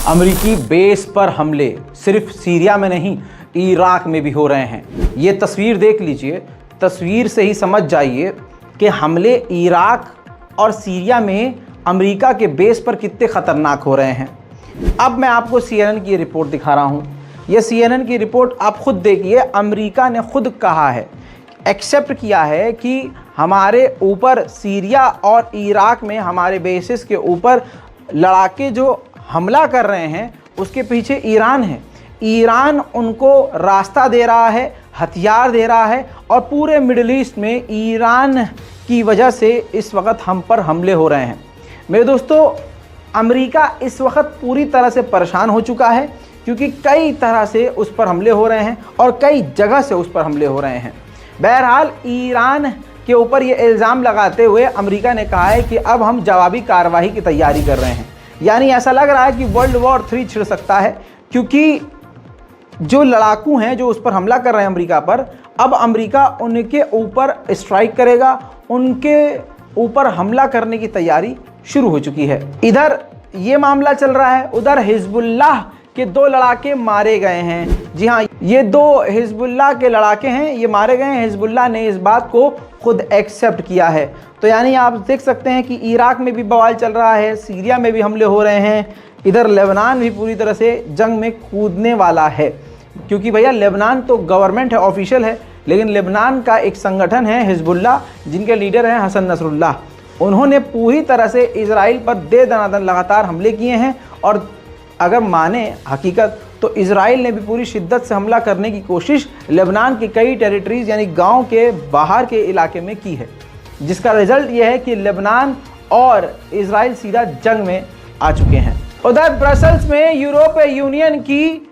अमेरिकी बेस पर हमले सिर्फ सीरिया में नहीं, इराक में भी हो रहे हैं। ये तस्वीर देख लीजिए, तस्वीर से ही समझ जाइए कि हमले इराक और सीरिया में अमेरिका के बेस पर कितने ख़तरनाक हो रहे हैं। अब मैं आपको CNN की रिपोर्ट दिखा रहा हूँ। ये CNN की रिपोर्ट आप खुद देखिए। अमेरिका ने खुद कहा है, एक्सेप्ट किया है कि हमारे ऊपर सीरिया और इराक में हमारे बेसिस के ऊपर लड़ाके जो हमला कर रहे हैं उसके पीछे ईरान है। ईरान उनको रास्ता दे रहा है, हथियार दे रहा है और पूरे मिडिल ईस्ट में ईरान की वजह से इस वक्त हम पर हमले हो रहे हैं। मेरे दोस्तों, अमेरिका इस वक्त पूरी तरह से परेशान हो चुका है क्योंकि कई तरह से उस पर हमले हो रहे हैं और कई जगह से उस पर हमले हो रहे हैं। बहरहाल, ईरान के ऊपर ये इल्ज़ाम लगाते हुए अमेरिका ने कहा है कि अब हम जवाबी कार्रवाई की तैयारी कर रहे हैं। यानी ऐसा लग रहा है कि वर्ल्ड वॉर 3 छिड़ सकता है, क्योंकि जो लड़ाकू हैं जो उस पर हमला कर रहे हैं अमेरिका पर, अब अमेरिका उनके ऊपर स्ट्राइक करेगा, उनके ऊपर हमला करने की तैयारी शुरू हो चुकी है। इधर ये मामला चल रहा है, उधर हिजबुल्लाह के 2 लड़ाके मारे गए हैं। जी हाँ, ये 2 हिजबुल्लाह के लड़ाके हैं, ये मारे गए हैं। हिजबुल्लाह ने इस बात को खुद एक्सेप्ट किया है। तो यानी आप देख सकते हैं कि इराक में भी बवाल चल रहा है, सीरिया में भी हमले हो रहे हैं, इधर लेबनान भी पूरी तरह से जंग में कूदने वाला है। क्योंकि भैया, लेबनान तो गवर्नमेंट है, ऑफिशियल है, लेकिन लेबनान का एक संगठन है हिजबुल्लाह, जिनके लीडर हैं हसन नसरुल्लाह। उन्होंने पूरी तरह से इजराइल पर दे दनादन लगातार हमले किए हैं और अगर माने हकीकत तो इजराइल ने भी पूरी शिद्दत से हमला करने की कोशिश लेबनान की कई टेरिटरीज़ यानी गांव के बाहर के इलाके में की है, जिसका रिजल्ट यह है कि लेबनान और इजराइल सीधा जंग में आ चुके हैं। उधर ब्रसल्स में यूरोपीय यूनियन की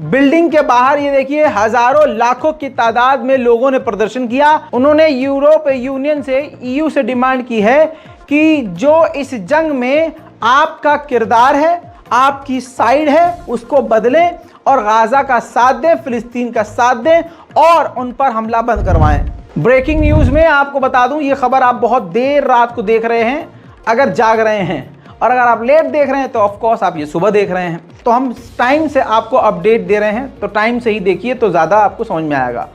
बिल्डिंग के बाहर ये देखिए, हजारों लाखों की तादाद में लोगों ने प्रदर्शन किया। उन्होंने यूरोपीय यूनियन से, EU से डिमांड की है कि जो इस जंग में आपका किरदार है, आपकी साइड है, उसको बदलें और गाजा का साथ दें, फिलिस्तीन का साथ दें और उन पर हमला बंद करवाएं। ब्रेकिंग न्यूज़ में आपको बता दूं, ये खबर आप बहुत देर रात को देख रहे हैं अगर जाग रहे हैं, और अगर आप लेट देख रहे हैं तो ऑफ कोर्स आप ये सुबह देख रहे हैं। तो हम टाइम से आपको अपडेट दे रहे हैं, तो टाइम से ही देखिए तो ज़्यादा आपको समझ में आएगा।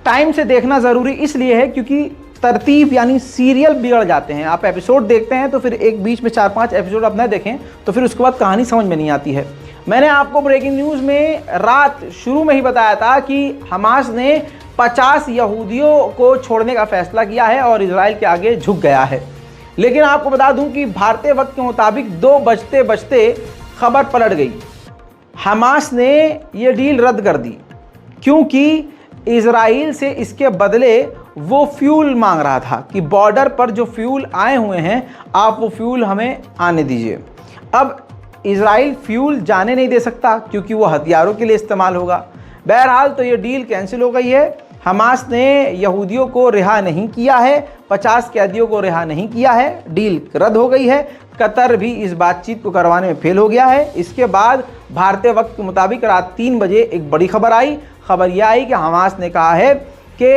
टाइम से देखना ज़रूरी इसलिए है क्योंकि तरतीब यानी सीरियल बिगड़ जाते हैं। आप एपिसोड देखते हैं तो फिर एक बीच में 4-5 एपिसोड आप न देखें तो फिर उसके बाद कहानी समझ में नहीं आती है। मैंने आपको ब्रेकिंग न्यूज़ में रात शुरू में ही बताया था कि हमास ने 50 यहूदियों को छोड़ने का फैसला किया है और इजराइल के आगे झुक गया है। लेकिन आपको बता दूं कि भारतीय वक्त के मुताबिक 2 बजते बजते खबर पलट गई। हमास ने ये डील रद्द कर दी क्योंकि इजराइल से इसके बदले वो फ्यूल मांग रहा था कि बॉर्डर पर जो फ्यूल आए हुए हैं आप वो फ्यूल हमें आने दीजिए। अब इजराइल फ्यूल जाने नहीं दे सकता क्योंकि वो हथियारों के लिए इस्तेमाल होगा। बहरहाल, तो ये डील कैंसिल हो गई है। हमास ने यहूदियों को रिहा नहीं किया है, 50 कैदियों को रिहा नहीं किया है, डील रद्द हो गई है। कतर भी इस बातचीत को करवाने में फेल हो गया है। इसके बाद भारतीय वक्त के मुताबिक रात 3 बजे एक बड़ी खबर आई। खबर यह आई कि हमास ने कहा है कि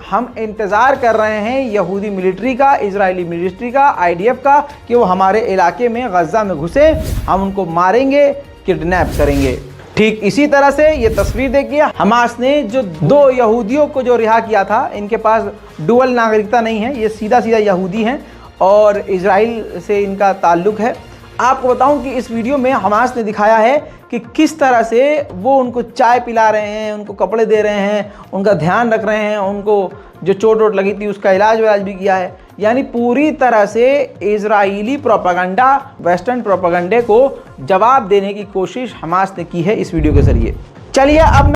हम इंतज़ार कर रहे हैं यहूदी मिलिट्री का, इजरायली मिलिट्री का, IDF का, कि वो हमारे इलाके में गज़ा में घुसे, हम उनको मारेंगे, किडनैप करेंगे। ठीक इसी तरह से ये तस्वीर देखिए, हमास ने जो 2 यहूदियों को जो रिहा किया था, इनके पास डुअल नागरिकता नहीं है, ये सीधा सीधा यहूदी हैं और इजराइल से इनका ताल्लुक़ है। आपको बताऊं कि इस वीडियो में हमास ने दिखाया है कि किस तरह से वो उनको चाय पिला रहे हैं, उनको कपड़े दे रहे हैं, उनका ध्यान रख रहे हैं, उनको जो चोट वोट लगी थी उसका इलाज भी किया है। यानी पूरी तरह से इजरायली प्रोपेगेंडा, वेस्टर्न प्रोपेगेंडे को जवाब देने की कोशिश हमास ने की है इस वीडियो के ज़रिए। चलिए अब